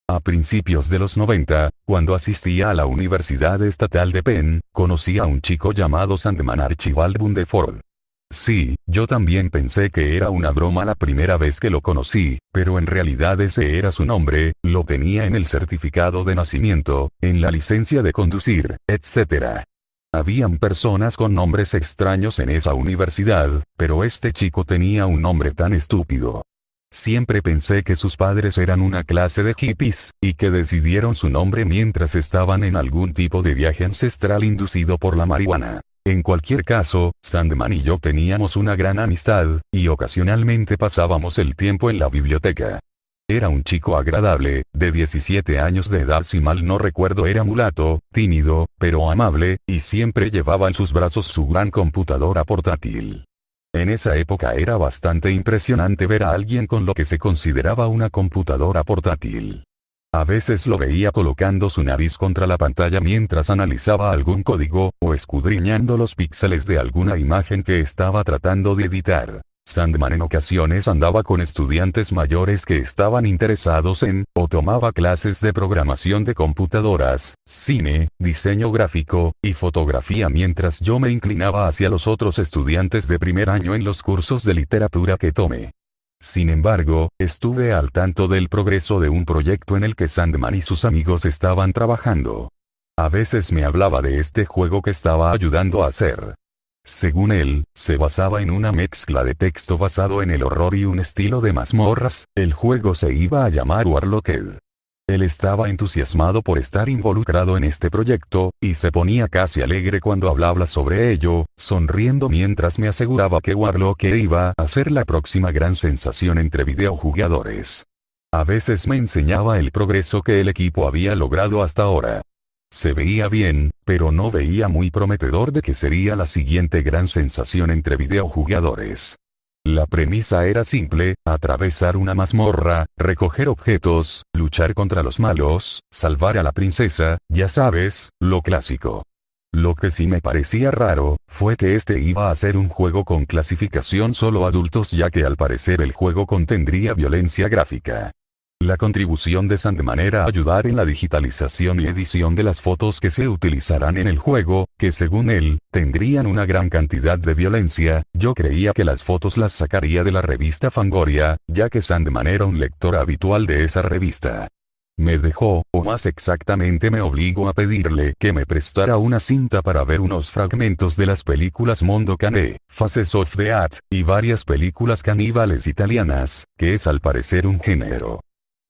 A principios de los 90, cuando asistía a la Universidad Estatal de Penn, conocí a un chico llamado Sandman Archibald Bundeford. Sí, yo también pensé que era una broma la primera vez que lo conocí, pero en realidad ese era su nombre, lo tenía en el certificado de nacimiento, en la licencia de conducir, etc. Habían personas con nombres extraños en esa universidad, pero este chico tenía un nombre tan estúpido. Siempre pensé que sus padres eran una clase de hippies, y que decidieron su nombre mientras estaban en algún tipo de viaje ancestral inducido por la marihuana. En cualquier caso, Sandman y yo teníamos una gran amistad, y ocasionalmente pasábamos el tiempo en la biblioteca. Era un chico agradable, de 17 años de edad si mal no recuerdo, era mulato, tímido, pero amable, y siempre llevaba en sus brazos su gran computadora portátil. En esa época era bastante impresionante ver a alguien con lo que se consideraba una computadora portátil. A veces lo veía colocando su nariz contra la pantalla mientras analizaba algún código, o escudriñando los píxeles de alguna imagen que estaba tratando de editar. Sandman en ocasiones andaba con estudiantes mayores que estaban interesados en, o tomaba clases de programación de computadoras, cine, diseño gráfico, y fotografía mientras yo me inclinaba hacia los otros estudiantes de primer año en los cursos de literatura que tomé. Sin embargo, estuve al tanto del progreso de un proyecto en el que Sandman y sus amigos estaban trabajando. A veces me hablaba de este juego que estaba ayudando a hacer. Según él, se basaba en una mezcla de texto basado en el horror y un estilo de mazmorras. El juego se iba a llamar Warlocked. Él estaba entusiasmado por estar involucrado en este proyecto, y se ponía casi alegre cuando hablaba sobre ello, sonriendo mientras me aseguraba que Warlocked iba a ser la próxima gran sensación entre videojugadores. A veces me enseñaba el progreso que el equipo había logrado hasta ahora. Se veía bien, pero no veía muy prometedor de que sería la siguiente gran sensación entre videojugadores. La premisa era simple: atravesar una mazmorra, recoger objetos, luchar contra los malos, salvar a la princesa, ya sabes, lo clásico. Lo que sí me parecía raro, fue que este iba a ser un juego con clasificación solo adultos, ya que al parecer el juego contendría violencia gráfica. La contribución de Sandman era ayudar en la digitalización y edición de las fotos que se utilizarán en el juego, que según él, tendrían una gran cantidad de violencia. Yo creía que las fotos las sacaría de la revista Fangoria, ya que Sandman era un lector habitual de esa revista. Me dejó, o más exactamente me obligó a pedirle que me prestara una cinta para ver unos fragmentos de las películas Mondo Cane, Faces of the At, y varias películas caníbales italianas, que es al parecer un género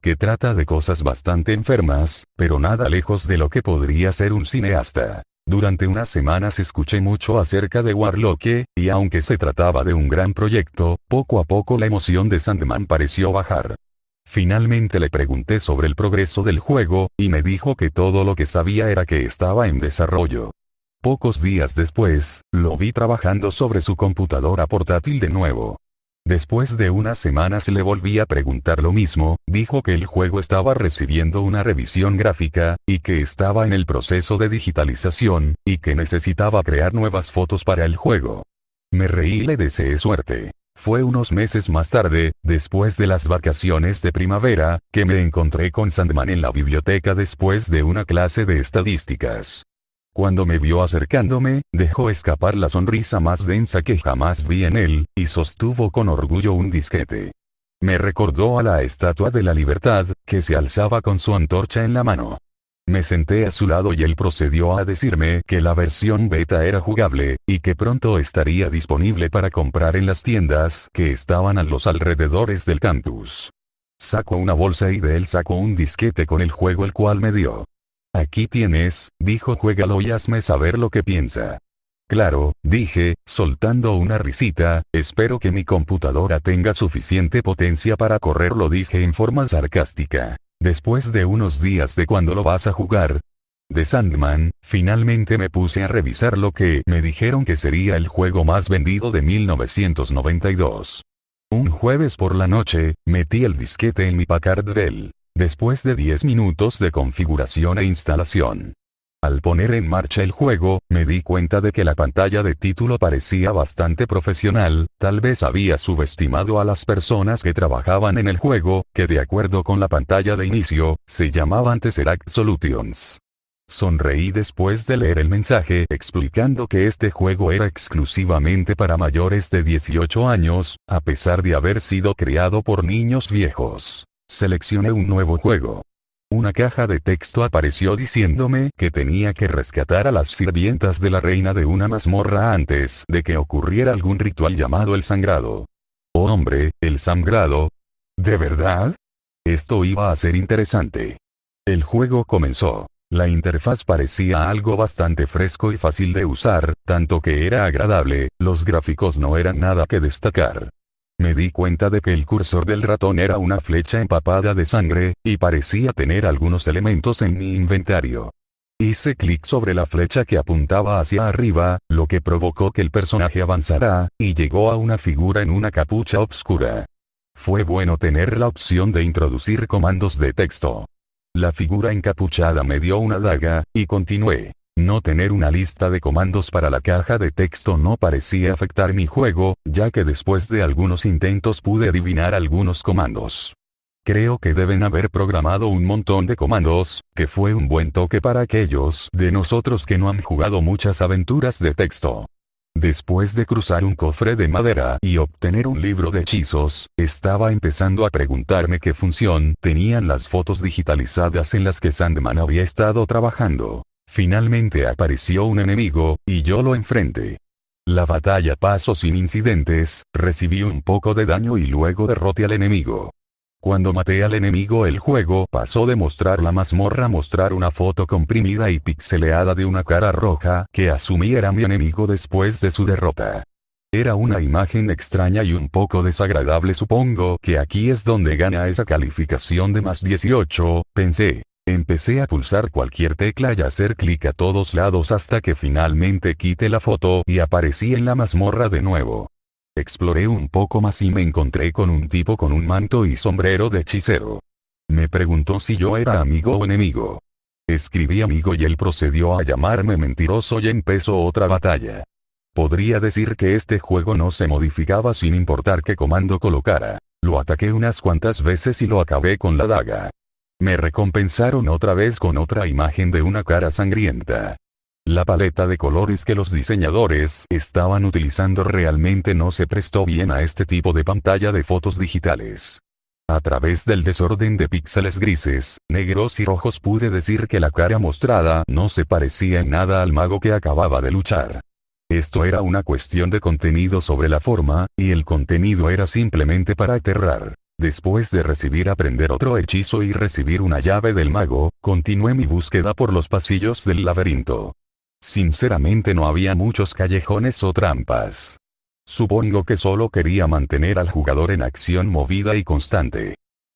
que trata de cosas bastante enfermas, pero nada lejos de lo que podría ser un cineasta. Durante unas semanas escuché mucho acerca de Warlocked, y aunque se trataba de un gran proyecto, poco a poco la emoción de Sandman pareció bajar. Finalmente le pregunté sobre el progreso del juego, y me dijo que todo lo que sabía era que estaba en desarrollo. Pocos días después, lo vi trabajando sobre su computadora portátil de nuevo. Después de unas semanas le volví a preguntar lo mismo. Dijo que el juego estaba recibiendo una revisión gráfica, y que estaba en el proceso de digitalización, y que necesitaba crear nuevas fotos para el juego. Me reí y le deseé suerte. Fue unos meses más tarde, después de las vacaciones de primavera, que me encontré con Sandman en la biblioteca después de una clase de estadísticas. Cuando me vio acercándome, dejó escapar la sonrisa más densa que jamás vi en él, y sostuvo con orgullo un disquete. Me recordó a la Estatua de la Libertad, que se alzaba con su antorcha en la mano. Me senté a su lado y él procedió a decirme que la versión beta era jugable, y que pronto estaría disponible para comprar en las tiendas que estaban a los alrededores del campus. Sacó una bolsa y de él sacó un disquete con el juego, el cual me dio. Aquí tienes, dijo, juégalo y hazme saber lo que piensa. Claro, dije, soltando una risita, espero que mi computadora tenga suficiente potencia para correrlo, dije en forma sarcástica. Después de unos días de cuándo lo vas a jugar. De Sandman, finalmente me puse a revisar lo que me dijeron que sería el juego más vendido de 1992. Un jueves por la noche, metí el disquete en mi Packard Bell. Después de 10 minutos de configuración e instalación. Al poner en marcha el juego, me di cuenta de que la pantalla de título parecía bastante profesional, tal vez había subestimado a las personas que trabajaban en el juego, que de acuerdo con la pantalla de inicio, se llamaban Tesseract Solutions. Sonreí después de leer el mensaje explicando que este juego era exclusivamente para mayores de 18 años, a pesar de haber sido creado por niños viejos. Seleccioné un nuevo juego. Una caja de texto apareció diciéndome que tenía que rescatar a las sirvientas de la reina de una mazmorra antes de que ocurriera algún ritual llamado el sangrado. Oh hombre, el sangrado. ¿De verdad? Esto iba a ser interesante. El juego comenzó. La interfaz parecía algo bastante fresco y fácil de usar, tanto que era agradable, los gráficos no eran nada que destacar. Me di cuenta de que el cursor del ratón era una flecha empapada de sangre, y parecía tener algunos elementos en mi inventario. Hice clic sobre la flecha que apuntaba hacia arriba, lo que provocó que el personaje avanzara, y llegó a una figura en una capucha oscura. Fue bueno tener la opción de introducir comandos de texto. La figura encapuchada me dio una daga, y continué. No tener una lista de comandos para la caja de texto no parecía afectar mi juego, ya que después de algunos intentos pude adivinar algunos comandos. Creo que deben haber programado un montón de comandos, que fue un buen toque para aquellos de nosotros que no han jugado muchas aventuras de texto. Después de cruzar un cofre de madera y obtener un libro de hechizos, estaba empezando a preguntarme qué función tenían las fotos digitalizadas en las que Sandman había estado trabajando. Finalmente apareció un enemigo, y yo lo enfrenté. La batalla pasó sin incidentes, recibí un poco de daño y luego derroté al enemigo. Cuando maté al enemigo el juego pasó de mostrar la mazmorra a mostrar una foto comprimida y pixeleada de una cara roja que asumí era mi enemigo después de su derrota. Era una imagen extraña y un poco desagradable, supongo que aquí es donde gana esa calificación de más 18, pensé. Empecé a pulsar cualquier tecla y a hacer clic a todos lados hasta que finalmente quité la foto y aparecí en la mazmorra de nuevo. Exploré un poco más y me encontré con un tipo con un manto y sombrero de hechicero. Me preguntó si yo era amigo o enemigo. Escribí amigo y él procedió a llamarme mentiroso y empezó otra batalla. Podría decir que este juego no se modificaba sin importar qué comando colocara. Lo ataqué unas cuantas veces y lo acabé con la daga. Me recompensaron otra vez con otra imagen de una cara sangrienta. La paleta de colores que los diseñadores estaban utilizando realmente no se prestó bien a este tipo de pantalla de fotos digitales. A través del desorden de píxeles grises, negros y rojos pude decir que la cara mostrada no se parecía en nada al mago que acababa de luchar. Esto era una cuestión de contenido sobre la forma, y el contenido era simplemente para aterrar. Después de aprender otro hechizo y recibir una llave del mago, continué mi búsqueda por los pasillos del laberinto. Sinceramente no había muchos callejones o trampas. Supongo que solo quería mantener al jugador en acción movida y constante.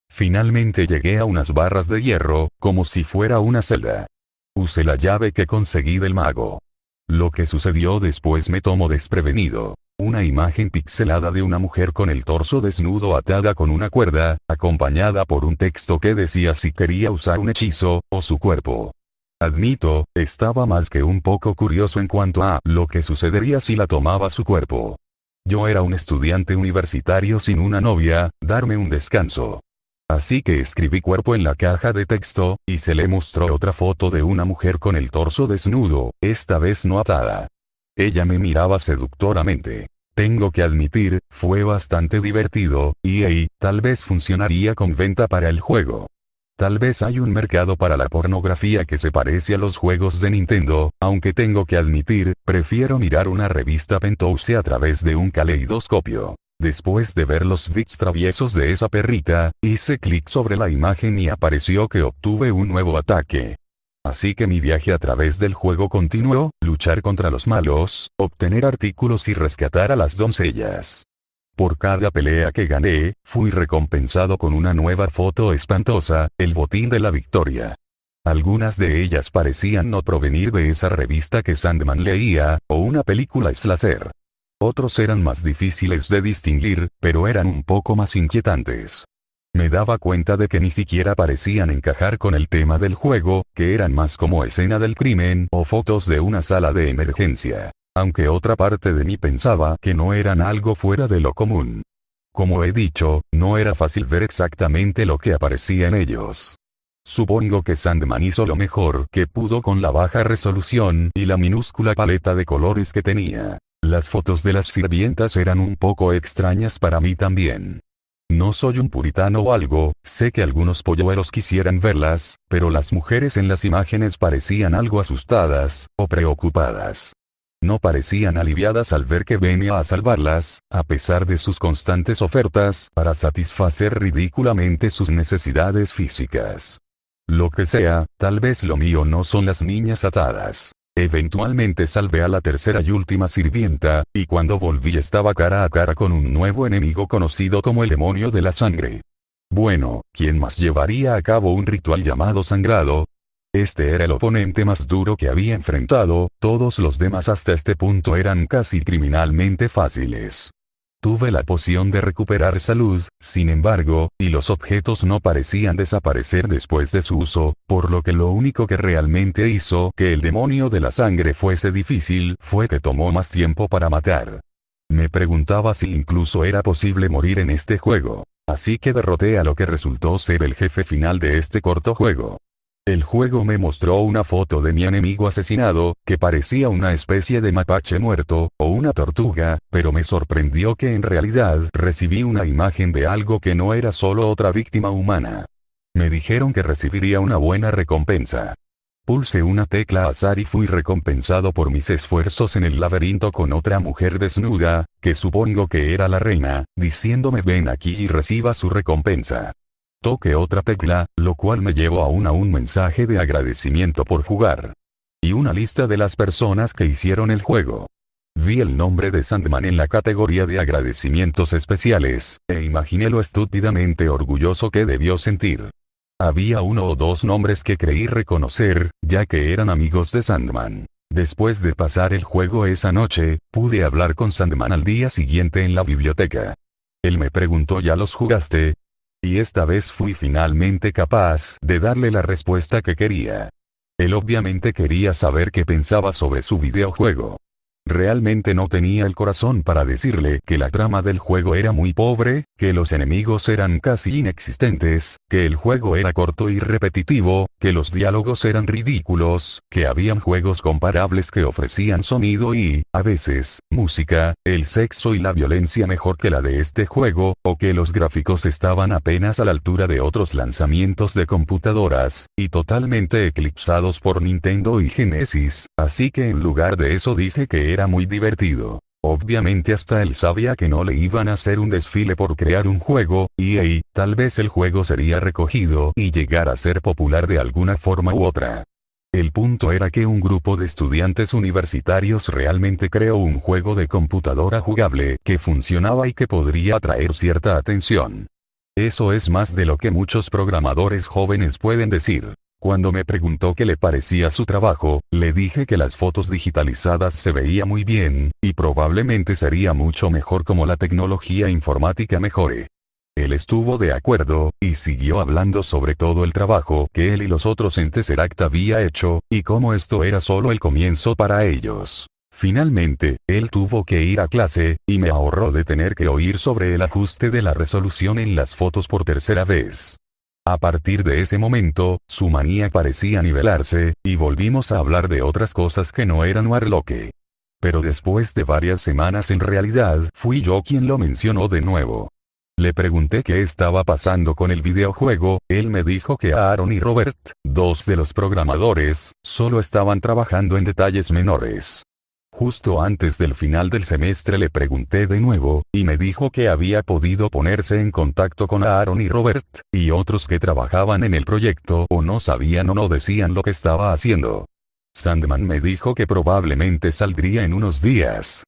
Finalmente llegué a unas barras de hierro, como si fuera una celda. Usé la llave que conseguí del mago. Lo que sucedió después me tomó desprevenido. Una imagen pixelada de una mujer con el torso desnudo atada con una cuerda, acompañada por un texto que decía si quería usar un hechizo, o su cuerpo. Admito, estaba más que un poco curioso en cuanto a lo que sucedería si la tomaba su cuerpo. Yo era un estudiante universitario sin una novia, darme un descanso. Así que escribí cuerpo en la caja de texto, y se le mostró otra foto de una mujer con el torso desnudo, esta vez no atada. Ella me miraba seductoramente. Tengo que admitir, fue bastante divertido, y tal vez funcionaría con venta para el juego. Tal vez hay un mercado para la pornografía que se parece a los juegos de Nintendo, aunque tengo que admitir, prefiero mirar una revista Penthouse a través de un caleidoscopio. Después de ver los bits traviesos de esa perrita, hice clic sobre la imagen y apareció que obtuve un nuevo ataque. Así que mi viaje a través del juego continuó, luchar contra los malos, obtener artículos y rescatar a las doncellas. Por cada pelea que gané, fui recompensado con una nueva foto espantosa, el botín de la victoria. Algunas de ellas parecían no provenir de esa revista que Sandman leía, o una película slasher. Otros eran más difíciles de distinguir, pero eran un poco más inquietantes. Me daba cuenta de que ni siquiera parecían encajar con el tema del juego, que eran más como escena del crimen o fotos de una sala de emergencia. Aunque otra parte de mí pensaba que no eran algo fuera de lo común. Como he dicho, no era fácil ver exactamente lo que aparecía en ellos. Supongo que Sandman hizo lo mejor que pudo con la baja resolución y la minúscula paleta de colores que tenía. Las fotos de las sirvientas eran un poco extrañas para mí también. No soy un puritano o algo, sé que algunos polluelos quisieran verlas, pero las mujeres en las imágenes parecían algo asustadas, o preocupadas. No parecían aliviadas al ver que venía a salvarlas, a pesar de sus constantes ofertas para satisfacer ridículamente sus necesidades físicas. Lo que sea, tal vez lo mío no son las niñas atadas. Eventualmente salvé a la tercera y última sirvienta, y cuando volví estaba cara a cara con un nuevo enemigo conocido como el demonio de la sangre. Bueno, ¿quién más llevaría a cabo un ritual llamado sangrado? Este era el oponente más duro que había enfrentado, todos los demás hasta este punto eran casi criminalmente fáciles. Tuve la poción de recuperar salud, sin embargo, y los objetos no parecían desaparecer después de su uso, por lo que lo único que realmente hizo que el demonio de la sangre fuese difícil fue que tomó más tiempo para matar. Me preguntaba si incluso era posible morir en este juego. Así que derroté a lo que resultó ser el jefe final de este corto juego. El juego me mostró una foto de mi enemigo asesinado, que parecía una especie de mapache muerto, o una tortuga, pero me sorprendió que en realidad recibí una imagen de algo que no era solo otra víctima humana. Me dijeron que recibiría una buena recompensa. Pulsé una tecla azar y fui recompensado por mis esfuerzos en el laberinto con otra mujer desnuda, que supongo que era la reina, diciéndome ven aquí y reciba su recompensa. Toqué otra tecla, lo cual me llevó a un mensaje de agradecimiento por jugar. Y una lista de las personas que hicieron el juego. Vi el nombre de Sandman en la categoría de agradecimientos especiales, e imaginé lo estúpidamente orgulloso que debió sentir. Había uno o dos nombres que creí reconocer, ya que eran amigos de Sandman. Después de pasar el juego esa noche, pude hablar con Sandman al día siguiente en la biblioteca. Él me preguntó ¿ya los jugaste? Y esta vez fui finalmente capaz de darle la respuesta que quería. Él obviamente quería saber qué pensaba sobre su videojuego. Realmente no tenía el corazón para decirle que la trama del juego era muy pobre, que los enemigos eran casi inexistentes, que el juego era corto y repetitivo, que los diálogos eran ridículos, que habían juegos comparables que ofrecían sonido y, a veces, música, el sexo y la violencia mejor que la de este juego, o que los gráficos estaban apenas a la altura de otros lanzamientos de computadoras, y totalmente eclipsados por Nintendo y Genesis, así que en lugar de eso dije que era muy divertido. Obviamente hasta él sabía que no le iban a hacer un desfile por crear un juego, y tal vez el juego sería recogido y llegar a ser popular de alguna forma u otra. El punto era que un grupo de estudiantes universitarios realmente creó un juego de computadora jugable que funcionaba y que podría atraer cierta atención. Eso es más de lo que muchos programadores jóvenes pueden decir. Cuando me preguntó qué le parecía su trabajo, le dije que las fotos digitalizadas se veía muy bien, y probablemente sería mucho mejor como la tecnología informática mejore. Él estuvo de acuerdo, y siguió hablando sobre todo el trabajo que él y los otros en Tesseract había hecho, y cómo esto era solo el comienzo para ellos. Finalmente, él tuvo que ir a clase, y me ahorró de tener que oír sobre el ajuste de la resolución en las fotos por tercera vez. A partir de ese momento, su manía parecía nivelarse, y volvimos a hablar de otras cosas que no eran Warlock. Pero después de varias semanas en realidad fui yo quien lo mencionó de nuevo. Le pregunté qué estaba pasando con el videojuego, él me dijo que Aaron y Robert, dos de los programadores, solo estaban trabajando en detalles menores. Justo antes del final del semestre le pregunté de nuevo, y me dijo que había podido ponerse en contacto con Aaron y Robert, y otros que trabajaban en el proyecto o no sabían o no decían lo que estaba haciendo. Sandman me dijo que probablemente saldría en unos días.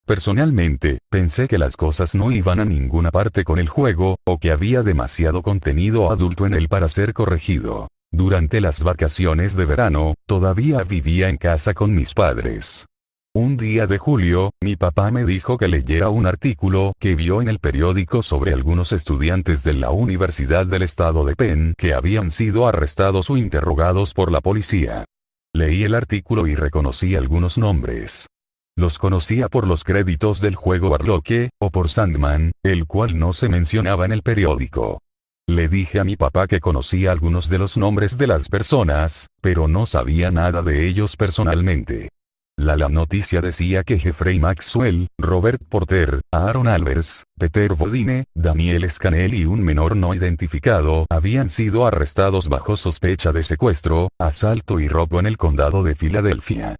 Personalmente, pensé que las cosas no iban a ninguna parte con el juego, o que había demasiado contenido adulto en él para ser corregido. Durante las vacaciones de verano, todavía vivía en casa con mis padres. Un día de julio, mi papá me dijo que leyera un artículo que vio en el periódico sobre algunos estudiantes de la Universidad del Estado de Penn que habían sido arrestados o interrogados por la policía. Leí el artículo y reconocí algunos nombres. Los conocía por los créditos del juego Warlock, o por Sandman, el cual no se mencionaba en el periódico. Le dije a mi papá que conocía algunos de los nombres de las personas, pero no sabía nada de ellos personalmente. La noticia decía que Jeffrey Maxwell, Robert Porter, Aaron Albers, Peter Bodine, Daniel Scannell y un menor no identificado habían sido arrestados bajo sospecha de secuestro, asalto y robo en el condado de Filadelfia.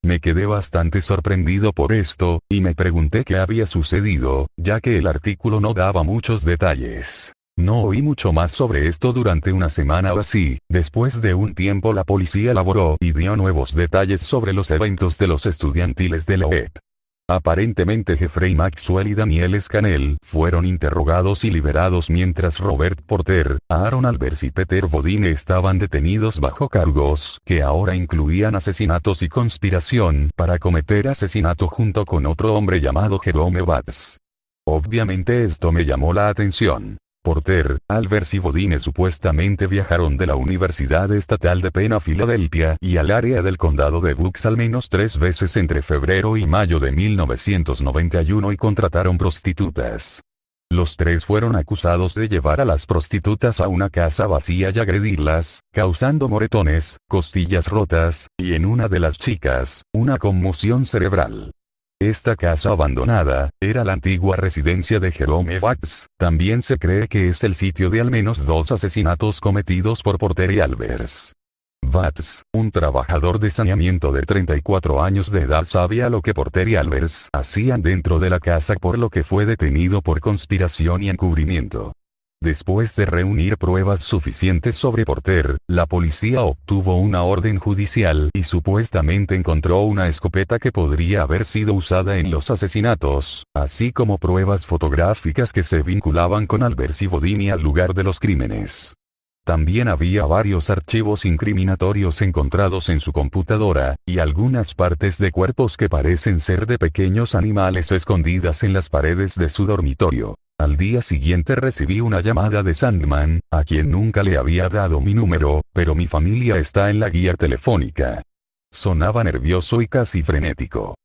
Me quedé bastante sorprendido por esto, y me pregunté qué había sucedido, ya que el artículo no daba muchos detalles. No oí mucho más sobre esto durante una semana o así. Después de un tiempo la policía elaboró y dio nuevos detalles sobre los eventos de los estudiantiles de la UEP. Aparentemente Jeffrey Maxwell y Daniel Scannell fueron interrogados y liberados mientras Robert Porter, Aaron Albers y Peter Bodine estaban detenidos bajo cargos que ahora incluían asesinatos y conspiración para cometer asesinato junto con otro hombre llamado Jerome Batts. Obviamente esto me llamó la atención. Porter, Albers y Bodine supuestamente viajaron de la Universidad Estatal de Penn a Filadelfia y al área del condado de Bucks al menos 3 veces entre febrero y mayo de 1991 y contrataron prostitutas. Los 3 fueron acusados de llevar a las prostitutas a una casa vacía y agredirlas, causando moretones, costillas rotas, y en una de las chicas, una conmoción cerebral. Esta casa abandonada, era la antigua residencia de Jerome Batts. También se cree que es el sitio de al menos 2 asesinatos cometidos por Porter y Albers. Batts, un trabajador de saneamiento de 34 años de edad, sabía lo que Porter y Albers hacían dentro de la casa, por lo que fue detenido por conspiración y encubrimiento. Después de reunir pruebas suficientes sobre Porter, la policía obtuvo una orden judicial y supuestamente encontró una escopeta que podría haber sido usada en los asesinatos, así como pruebas fotográficas que se vinculaban con Albers y Bodine al lugar de los crímenes. También había varios archivos incriminatorios encontrados en su computadora, y algunas partes de cuerpos que parecen ser de pequeños animales escondidas en las paredes de su dormitorio. Al día siguiente recibí una llamada de Sandman, a quien nunca le había dado mi número, pero mi familia está en la guía telefónica. Sonaba nervioso y casi frenético.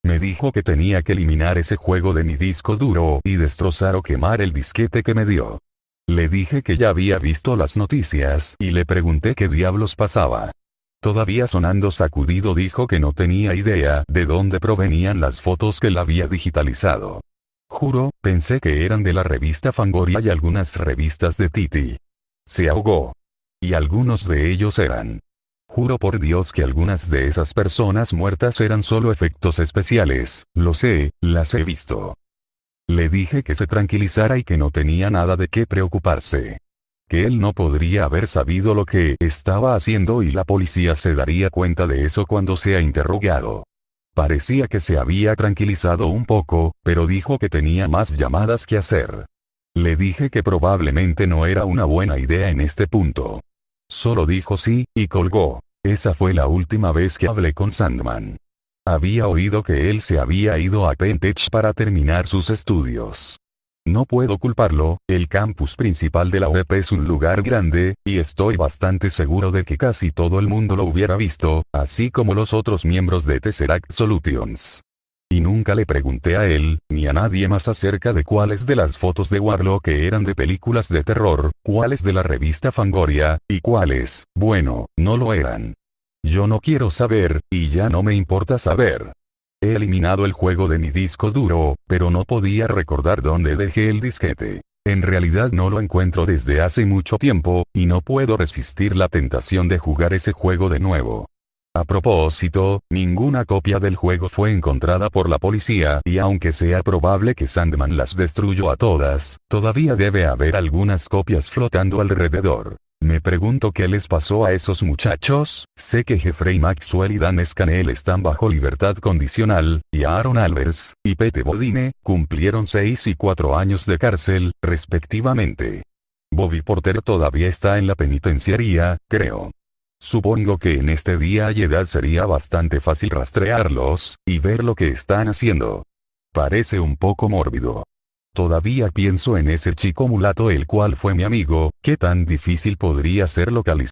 Me dijo que tenía que eliminar ese juego de mi disco duro y destrozar o quemar el disquete que me dio. Le dije que ya había visto las noticias y le pregunté qué diablos pasaba. Todavía sonando sacudido dijo que no tenía idea de dónde provenían las fotos que él había digitalizado. Juro, pensé que eran de la revista Fangoria y algunas revistas de Titi. Se ahogó. Y algunos de ellos eran. Juro por Dios que algunas de esas personas muertas eran solo efectos especiales, lo sé, las he visto. Le dije que se tranquilizara y que no tenía nada de qué preocuparse. Que él no podría haber sabido lo que estaba haciendo y la policía se daría cuenta de eso cuando sea interrogado. Parecía que se había tranquilizado un poco, pero dijo que tenía más llamadas que hacer. Le dije que probablemente no era una buena idea en este punto. Solo dijo sí, y colgó. Esa fue la última vez que hablé con Sandman. Había oído que él se había ido a Penn Tech para terminar sus estudios. No puedo culparlo, el campus principal de la UEP es un lugar grande, y estoy bastante seguro de que casi todo el mundo lo hubiera visto, así como los otros miembros de Tesseract Solutions. Y nunca le pregunté a él, ni a nadie más acerca de cuáles de las fotos de Warlock eran de películas de terror, cuáles de la revista Fangoria, y cuáles, bueno, no lo eran. Yo no quiero saber, y ya no me importa saber. He eliminado el juego de mi disco duro, pero no podía recordar dónde dejé el disquete. En realidad no lo encuentro desde hace mucho tiempo, y no puedo resistir la tentación de jugar ese juego de nuevo. A propósito, ninguna copia del juego fue encontrada por la policía y aunque sea probable que Sandman las destruyó a todas, todavía debe haber algunas copias flotando alrededor. Me pregunto qué les pasó a esos muchachos. Sé que Jeffrey Maxwell y Dan Scannell están bajo libertad condicional, y Aaron Albers y Pete Bodine cumplieron 6 y 4 años de cárcel, respectivamente. Bobby Porter todavía está en la penitenciaría, creo. Supongo que en este día y edad sería bastante fácil rastrearlos, y ver lo que están haciendo. Parece un poco mórbido. Todavía pienso en ese chico mulato el cual fue mi amigo, ¿qué tan difícil podría ser localizar?